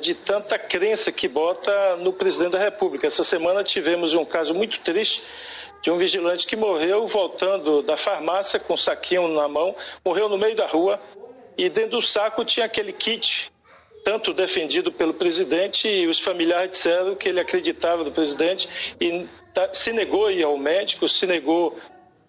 de tanta crença que bota no presidente da República. Essa semana tivemos um caso muito triste de um vigilante que morreu voltando da farmácia com um saquinho na mão, morreu no meio da rua e dentro do saco tinha aquele kit, tanto defendido pelo presidente, e os familiares disseram que ele acreditava no presidente e se negou a ir ao médico, se negou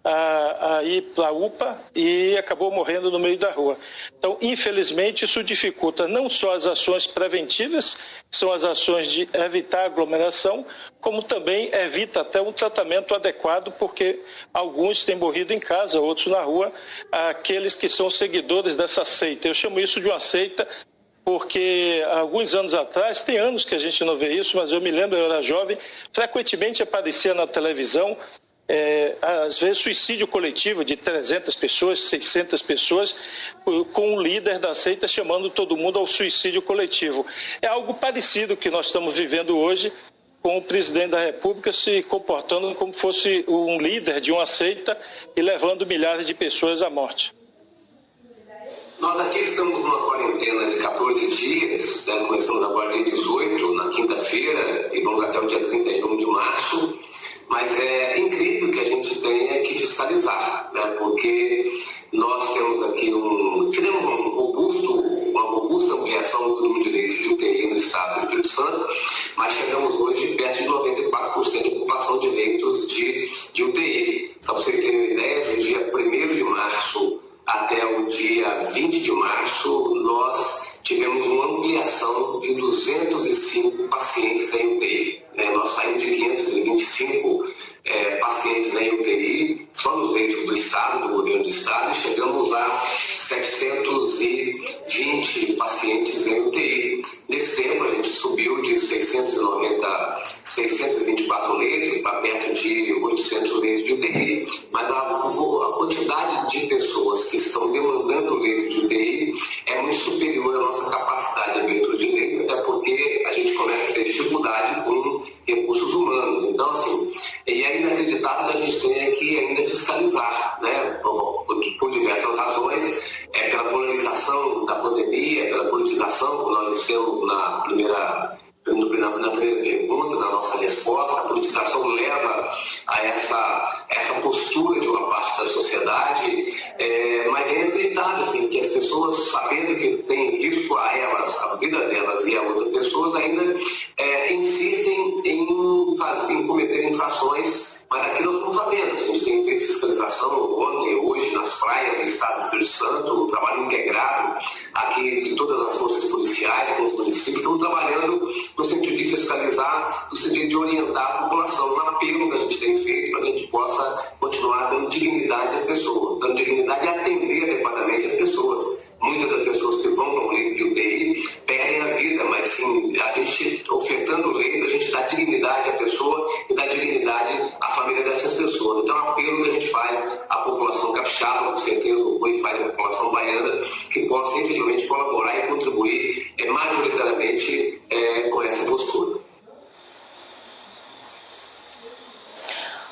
a ir para a UPA e acabou morrendo no meio da rua. Então, infelizmente, isso dificulta não só as ações preventivas, que são as ações de evitar aglomeração, como também evita até um tratamento adequado, porque alguns têm morrido em casa, outros na rua, aqueles que são seguidores dessa seita. Eu chamo isso de uma seita porque alguns anos atrás, tem anos que a gente não vê isso, mas eu me lembro, eu era jovem, frequentemente aparecia na televisão às vezes suicídio coletivo de 300 pessoas, 600 pessoas, com o líder da seita chamando todo mundo ao suicídio coletivo. É algo parecido que nós estamos vivendo hoje, com o presidente da República se comportando como fosse um líder de uma seita e levando milhares de pessoas à morte. Nós aqui estamos numa quarentena de 14 dias, né? Começamos agora dia 18, na quinta-feira, e vamos até o dia 31 de março. Mas é incrível que a gente tenha que fiscalizar, né? Porque nós temos aqui tivemos uma robusta ampliação do número de leitos de UTI no estado do Espírito Santo, mas chegamos hoje perto de 94% de ocupação de leitos de UTI. Para vocês terem uma ideia, do dia 1º de março até o dia 20 de março, nós tivemos uma ampliação de 205 pacientes em UTI. Nós saímos de 525 pacientes em UTI, só nos leitos do Estado, do governo do Estado, e chegamos a 720 pacientes em UTI. Nesse tempo, a gente subiu de 624 leitos para perto de 800 leitos de UTI, mas a quantidade de pessoas que estão demandando leito de UTI é muito superior à nossa capacidade de abertura de leito, até porque a gente começa a ter dificuldade com recursos humanos. Então, assim, e é inacreditável que a gente tenha que ainda fiscalizar, né, por diversas razões, pela polarização da pandemia, pela politização que nós dissemos na primeira pergunta, na nossa resposta. A politização leva a essa postura de uma parte da sociedade, mas é inacreditável assim, que as pessoas, sabendo que tem risco a elas, a vida delas e a outras pessoas, ainda insistem em cometer infrações. Mas aqui nós estamos fazendo, a gente tem feito fiscalização ontem, hoje, nas praias do estado do Espírito Santo, um trabalho integrado aqui de todas as forças policiais com os municípios, estamos trabalhando no sentido de fiscalizar, no sentido de orientar a população, um apelo que a gente tem feito para que a gente possa continuar dando dignidade às pessoas, dando dignidade e atender adequadamente as pessoas. Muitas das pessoas que vão para um leito de UTI perdem a vida, mas sim, a gente ofertando o leito, a gente dá dignidade à pessoa e dá dignidade à família dessas pessoas. Então, é um apelo que a gente faz à população capixaba, com certeza o apoio faz à população baiana, que possa efetivamente colaborar e contribuir majoritariamente com essa postura.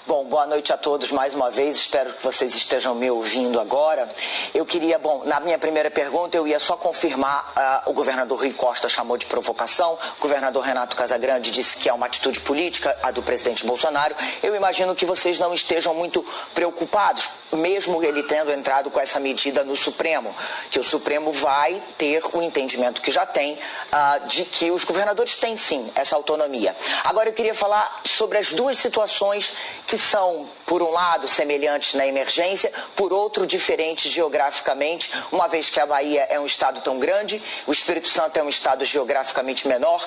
Bom, boa noite a todos mais uma vez, espero que vocês estejam me ouvindo agora. Eu queria, na minha primeira pergunta eu ia só confirmar, o governador Rui Costa chamou de provocação, o governador Renato Casagrande disse que é uma atitude política, a do presidente Bolsonaro. Eu imagino que vocês não estejam muito preocupados, mesmo ele tendo entrado com essa medida no Supremo, que o Supremo vai ter o entendimento que já tem, de que os governadores têm sim essa autonomia. Agora eu queria falar sobre as duas situações que são, por um lado, semelhantes na emergência, por outro, diferentes geograficamente, uma vez que a Bahia é um estado tão grande, o Espírito Santo é um estado geograficamente menor.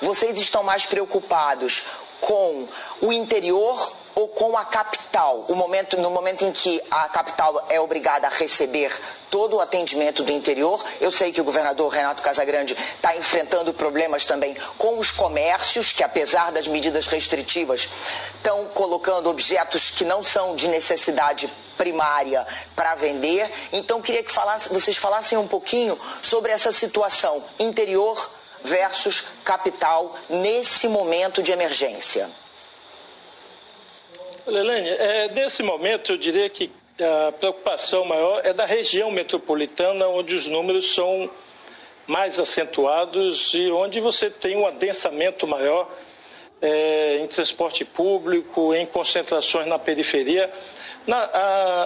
Vocês estão mais preocupados com o interior ou com a capital? No momento em que a capital é obrigada a receber todo o atendimento do interior, eu sei que o governador Renato Casagrande está enfrentando problemas também com os comércios, que apesar das medidas restritivas, estão colocando objetos que não são de necessidade primária para vender. Então, queria que vocês falassem um pouquinho sobre essa situação interior versus capital nesse momento de emergência. Helene, nesse momento eu diria que a preocupação maior é da região metropolitana, onde os números são mais acentuados e onde você tem um adensamento maior em transporte público, em concentrações na periferia.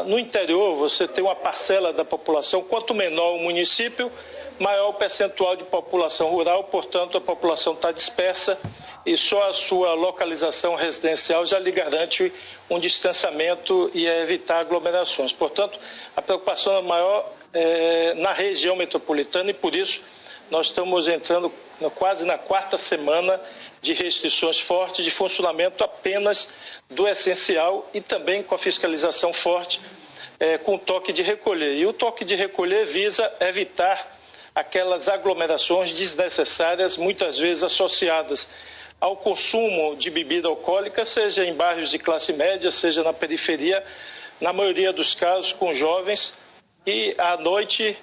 No interior, você tem uma parcela da população, quanto menor o município, maior o percentual de população rural, portanto, a população está dispersa e só a sua localização residencial já lhe garante um distanciamento e evitar aglomerações. Portanto, a preocupação é maior na região metropolitana e, por isso, nós estamos entrando quase na 4ª semana de restrições fortes, de funcionamento apenas do essencial e também com a fiscalização forte, com o toque de recolher. E o toque de recolher visa evitar aquelas aglomerações desnecessárias, muitas vezes associadas ao consumo de bebida alcoólica, seja em bairros de classe média, seja na periferia, na maioria dos casos com jovens, e à noite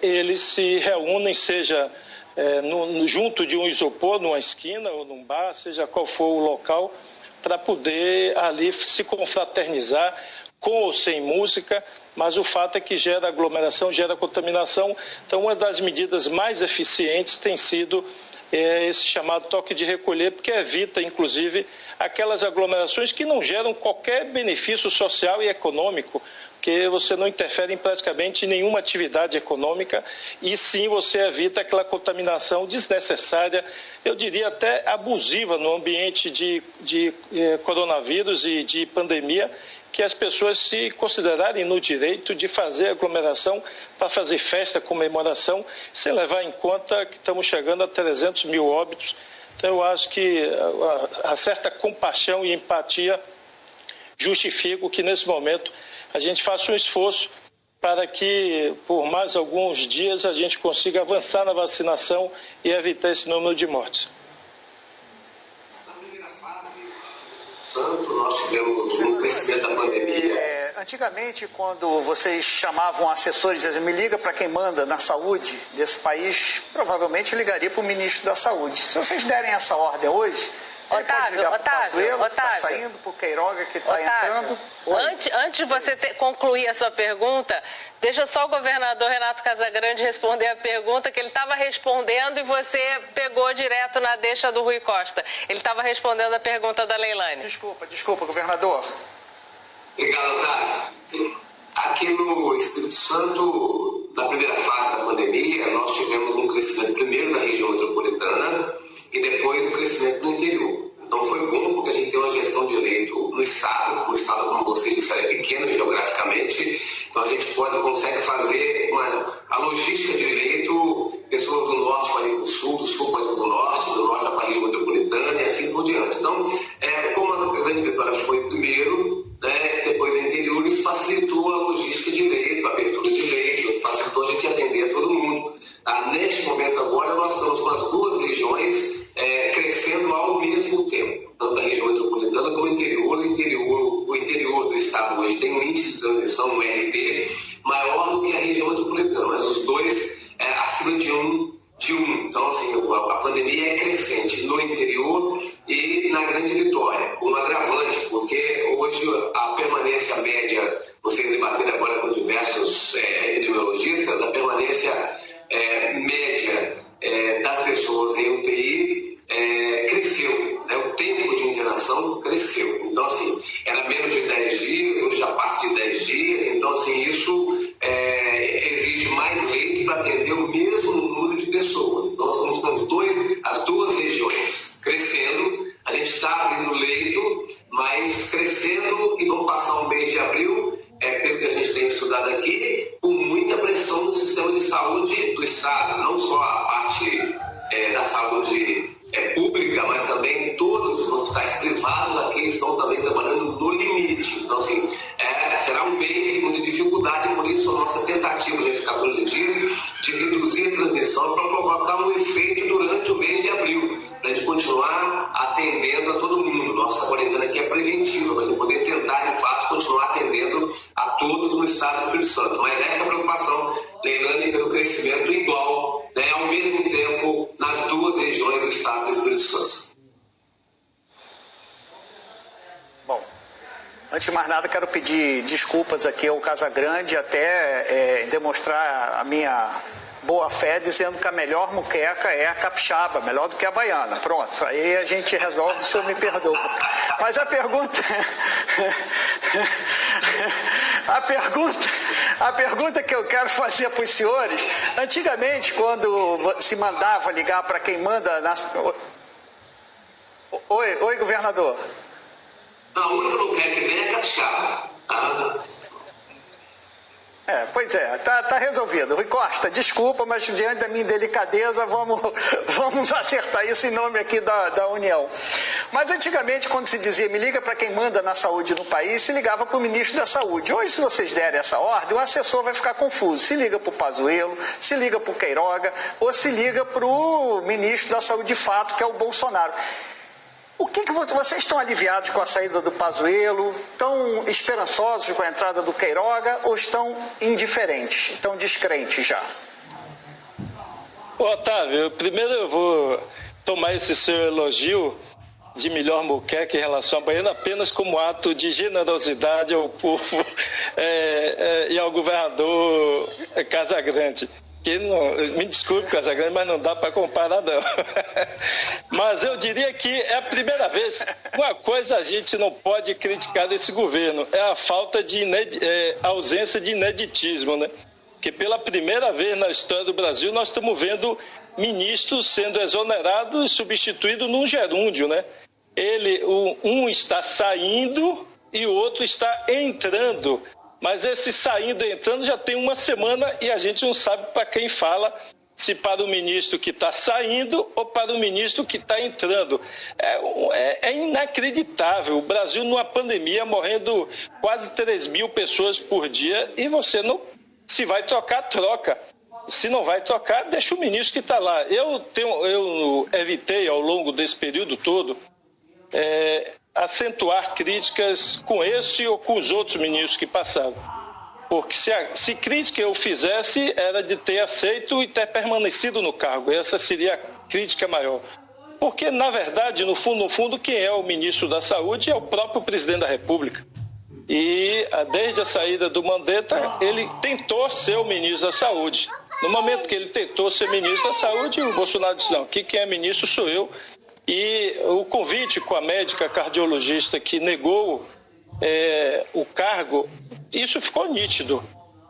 eles se reúnem, seja junto de um isopor, numa esquina ou num bar, seja qual for o local, para poder ali se confraternizar, com ou sem música, mas o fato é que gera aglomeração, gera contaminação. Então, uma das medidas mais eficientes tem sido esse chamado toque de recolher, porque evita, inclusive, aquelas aglomerações que não geram qualquer benefício social e econômico, porque você não interfere em praticamente nenhuma atividade econômica e sim você evita aquela contaminação desnecessária, eu diria até abusiva no ambiente de coronavírus e de pandemia, que as pessoas se considerarem no direito de fazer aglomeração para fazer festa, comemoração, sem levar em conta que estamos chegando a 300 mil óbitos. Então eu acho que a certa compaixão e empatia justificam que nesse momento a gente faça um esforço para que por mais alguns dias a gente consiga avançar na vacinação e evitar esse número de mortes. Nós tivemos um crescimento da pandemia. Antigamente, quando vocês chamavam assessores, me liga para quem manda na saúde desse país, provavelmente ligaria para o ministro da Saúde. Se vocês derem essa ordem hoje, ele pode ligar para o Pazuello, que está saindo, para o Queiroga, que está entrando. Antes de você concluir a sua pergunta, deixa só o governador Renato Casagrande responder a pergunta que ele estava respondendo e você pegou direto na deixa do Rui Costa. Ele estava respondendo a pergunta da Leilane. Desculpa, governador. Obrigado, Otávio. Aqui no Espírito Santo, na primeira fase da pandemia, nós tivemos um crescimento primeiro na região metropolitana e depois um crescimento no interior. Então foi bom porque a gente tem uma gestão de leito no Estado, o Estado, como você disse, é pequeno geograficamente, então a gente consegue fazer a logística de leito, pessoas do norte para ir para o sul, do sul para ir para o norte, do norte para a região metropolitana e assim por diante. Então, como a Grande Vitória foi primeiro, depois do interior, isso facilitou a logística de leito, a abertura de leito, facilitou a gente atender a todo mundo. Neste momento agora, nós estamos com as duas regiões crescendo ao mesmo tempo, tanto a região metropolitana como o interior. O interior do estado hoje tem um índice de transmissão, um RT, maior do que a região metropolitana, mas os dois acima de um. Então, assim, a pandemia é crescente no interior e na Grande Vitória, um agravante, porque hoje a permanência média, vocês debateram agora com diversos epidemiologistas, a permanência média das pessoas em UTI cresceu, o tempo de internação cresceu. Então, assim, era menos de 10 dias, hoje já passa de 10 dias, então, assim, isso exige mais leito para atender o mesmo número de pessoas. Então, nós estamos com as duas regiões crescendo, a gente está abrindo leito, mas crescendo, e vamos passar um mês de abril, pelo que a gente tem estudado aqui, com muita pressão no sistema de saúde do Estado, não só a parte da saúde pública, mas também todos os hospitais privados aqui estão também trabalhando no limite. Então, assim, será um mês de muita dificuldade, por isso a nossa tentativa nesses 14 dias de reduzir a transmissão para provocar um efeito durante o mês de abril, para a gente continuar atendendo a todo mundo. Nossa quarentena aqui é preventiva, para a gente poder tentar, de fato, continuar atendendo a todos no estado do Espírito Santo. Mas essa preocupação, Leilane, pelo crescimento igual, ao mesmo tempo, nas duas regiões do estado do Espírito Santo. Bom, antes de mais nada, quero pedir desculpas aqui ao Casagrande, até demonstrar a minha boa fé dizendo que a melhor muqueca é a capixaba, melhor do que a baiana. Pronto, aí a gente resolve, o senhor me perdoa. Mas a pergunta que eu quero fazer para os senhores, antigamente quando se mandava ligar para quem manda... Oi, governador. A única muqueca que tem é a capixaba. Pois é, tá resolvido. Rui Costa, desculpa, mas diante da minha delicadeza, vamos acertar isso em nome aqui da União. Mas antigamente, quando se dizia me liga para quem manda na saúde no país, se ligava para o ministro da Saúde. Hoje, se vocês derem essa ordem, o assessor vai ficar confuso. Se liga para o Pazuello, se liga para o Queiroga, ou se liga para o ministro da Saúde de fato, que é o Bolsonaro. O que vocês estão aliviados com a saída do Pazuello? Estão esperançosos com a entrada do Queiroga ou estão indiferentes, estão descrentes já? Otávio, primeiro eu vou tomar esse seu elogio de melhor muqueca em relação à baiana apenas como ato de generosidade ao povo e ao governador Casagrande. Que não, me desculpe, Casagrande, mas não dá para comparar, não. Mas eu diria que é a primeira vez. Uma coisa a gente não pode criticar desse governo é a falta de ausência de ineditismo, né? Que pela primeira vez na história do Brasil nós estamos vendo ministros sendo exonerados e substituídos num gerúndio, né? Um está saindo e o outro está entrando. Mas esse saindo e entrando já tem uma semana e a gente não sabe para quem fala, se para o ministro que está saindo ou para o ministro que está entrando. É inacreditável. O Brasil, numa pandemia, morrendo quase 3 mil pessoas por dia e você não... Se vai trocar, troca. Se não vai trocar, deixa o ministro que está lá. Eu evitei, ao longo desse período todo, acentuar críticas com esse ou com os outros ministros que passaram. Porque se crítica eu fizesse, era de ter aceito e ter permanecido no cargo. Essa seria a crítica maior. Porque, na verdade, no fundo, quem é o ministro da Saúde é o próprio presidente da República. E, desde a saída do Mandetta, ele tentou ser o ministro da Saúde. No momento que ele tentou ser ministro da Saúde, o Bolsonaro disse, não, quem é ministro sou eu. E o convite com a médica cardiologista que negou o cargo, isso ficou nítido.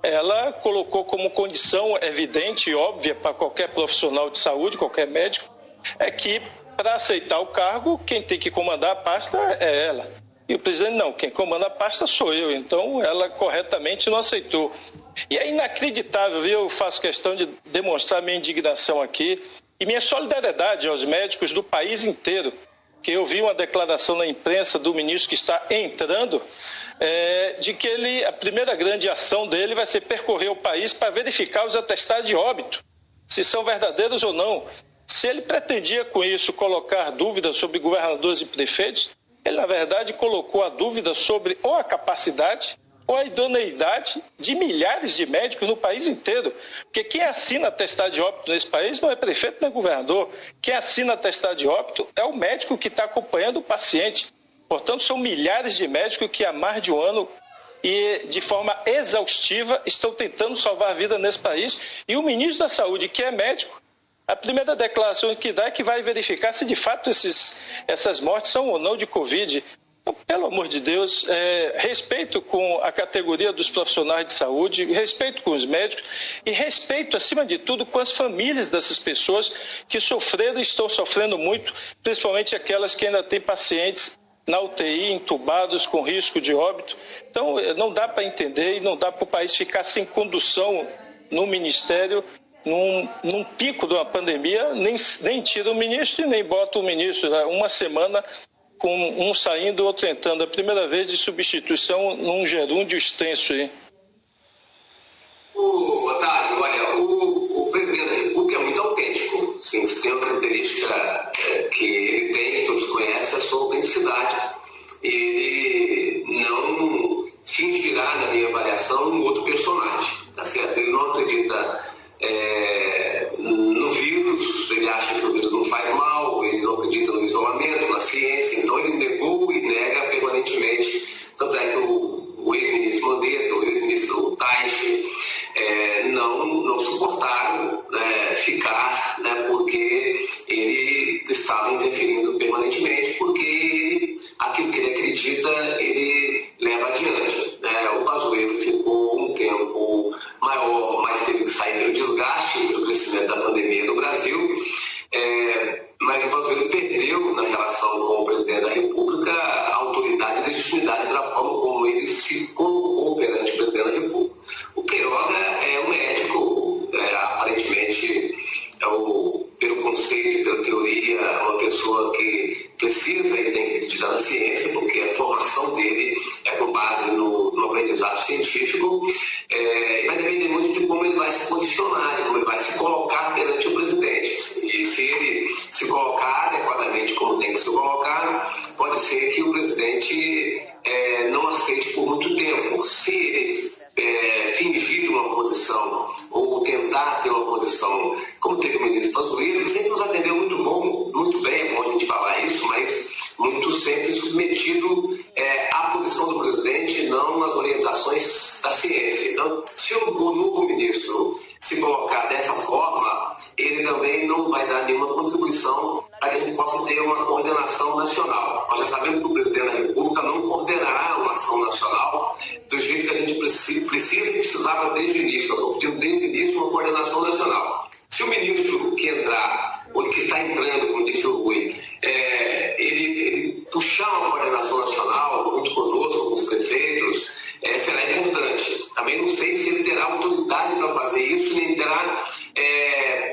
Ela colocou como condição evidente e óbvia para qualquer profissional de saúde, qualquer médico, que para aceitar o cargo, quem tem que comandar a pasta é ela. E o presidente, não, quem comanda a pasta sou eu. Então, ela corretamente não aceitou. E é inacreditável, viu? Eu faço questão de demonstrar minha indignação aqui e minha solidariedade aos médicos do país inteiro, que eu vi uma declaração na imprensa do ministro que está entrando, de que a primeira grande ação dele vai ser percorrer o país para verificar os atestados de óbito, se são verdadeiros ou não. Se ele pretendia com isso colocar dúvidas sobre governadores e prefeitos, ele na verdade colocou a dúvida sobre ou a capacidade ou a idoneidade de milhares de médicos no país inteiro. Porque quem assina atestado de óbito nesse país não é prefeito nem governador. Quem assina atestado de óbito é o médico que está acompanhando o paciente. Portanto, são milhares de médicos que há mais de um ano e de forma exaustiva estão tentando salvar a vida nesse país. E o ministro da Saúde, que é médico, a primeira declaração que dá é que vai verificar se de fato essas mortes são ou não de Covid. Então, pelo amor de Deus, respeito com a categoria dos profissionais de saúde, respeito com os médicos e respeito, acima de tudo, com as famílias dessas pessoas que sofreram e estão sofrendo muito, principalmente aquelas que ainda têm pacientes na UTI, entubados, com risco de óbito. Então, não dá para entender e não dá para o país ficar sem condução no Ministério, num pico de uma pandemia, nem tira o ministro e nem bota o ministro. Uma semana com um saindo, outro entrando. A primeira vez de substituição num gerúndio extenso aí. Otávio, olha, o presidente da República é muito autêntico. Sim, se tem uma característica que ele tem, todos conhecem, a sua autenticidade. Ele não fingirá, na minha avaliação, um outro personagem, tá certo? Ele não acredita no vírus, ele acha que o vírus não faz mal, ele não acredita no isolamento, na ciência, então ele negou e nega permanentemente. Tanto é que o ex-ministro Mandetta, o ex-ministro Taixe não suportaram estava interferindo permanentemente, porque aquilo que ele acredita, ele leva adiante. O Pazuello ficou um tempo maior, mas teve que sair pelo desgaste, pelo crescimento da pandemia no Brasil, mas o Pazuello perdeu, na relação com o presidente da República, a autoridade e legitimidade pela forma como ele se colocou perante o presidente da República. O Queiroga é um médico, aparentemente, pelo conceito, pela teoria, uma pessoa que precisa e tem que acreditar na ciência, porque a formação dele é com base no aprendizado científico, vai depender muito de como ele vai se posicionar, de como ele vai se colocar perante o presidente. E se ele se colocar adequadamente como tem que se colocar, pode ser que o presidente não aceite por muito tempo. Se ele fingir uma posição ou tentar ter uma posição, como teve o ministro Pazuello, sempre nos atendeu muito bem, é bom a gente falar isso, mas muito sempre submetido à posição do presidente, não às orientações da ciência. Então, se o novo ministro se colocar dessa forma, ele também não vai dar nenhuma contribuição para que a gente possa ter uma coordenação nacional. Nós já sabemos que o presidente da República não coordenará uma ação nacional do jeito que a gente precisa e precisava desde o início. Nós estamos pedindo desde o início uma coordenação nacional. Se o ministro que entrar, ou que está entrando, como disse o Rui, ele puxar uma coordenação nacional, junto conosco, com os prefeitos, será importante. Também não sei se ele terá autoridade para fazer isso, nem terá,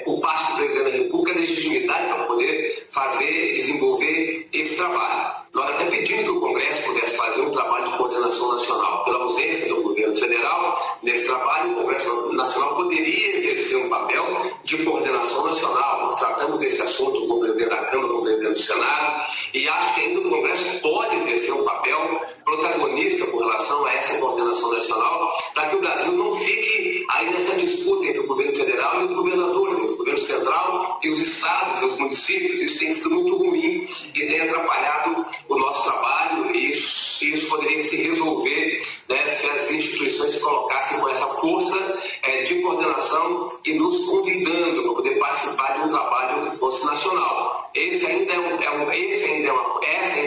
por parte do presidente da República, legitimidade para poder fazer, desenvolver esse trabalho. Nós até pedimos que o Congresso pudesse fazer um trabalho de coordenação nacional. Pela ausência do governo federal, nesse trabalho, o Congresso Nacional poderia exercer um papel de coordenação nacional. Nós tratamos desse assunto com o presidente da Câmara, com o presidente do Senado, e acho que ainda o Congresso pode exercer um papel protagonista com relação a essa coordenação nacional, para que o Brasil não fique aí nessa disputa entre o governo federal e os governadores, entre o governo central e os estados e os municípios. Isso tem sido muito ruim e tem atrapalhado o nosso trabalho, e isso poderia se resolver, né, se as instituições se colocassem com essa força de coordenação e nos convidando para poder participar de um trabalho que fosse nacional. Essa ainda é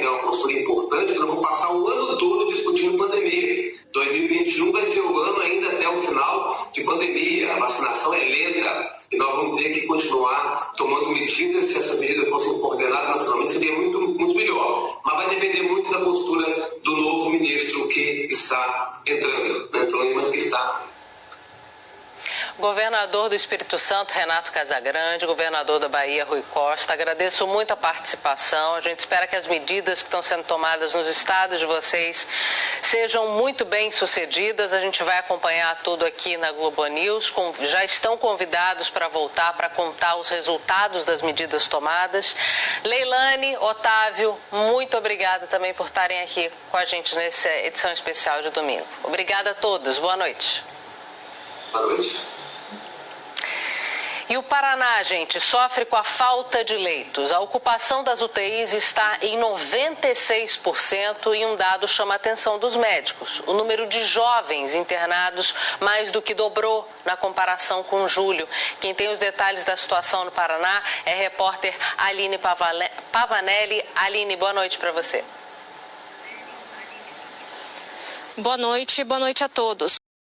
uma postura importante, que nós vamos passar o ano todo discutindo pandemia. 2021 vai ser o ano ainda até o final de pandemia. A vacinação é lenta e nós vamos ter que continuar tomando medidas. Se essas medidas fossem coordenadas nacionalmente, seria muito, muito melhor. Mas vai depender muito da postura do novo ministro que está entrando, mas que está. Governador do Espírito Santo, Renato Casagrande, governador da Bahia, Rui Costa, agradeço muito a participação. A gente espera que as medidas que estão sendo tomadas nos estados de vocês sejam muito bem sucedidas. A gente vai acompanhar tudo aqui na Globo News. Já estão convidados para voltar para contar os resultados das medidas tomadas. Leilane, Otávio, muito obrigada também por estarem aqui com a gente nessa edição especial de domingo. Obrigada a todos. Boa noite. Boa noite. E o Paraná, gente, sofre com a falta de leitos. A ocupação das UTIs está em 96% e um dado chama a atenção dos médicos. O número de jovens internados mais do que dobrou na comparação com julho. Quem tem os detalhes da situação no Paraná é a repórter Aline Pavanelli. Aline, boa noite para você. Boa noite a todos.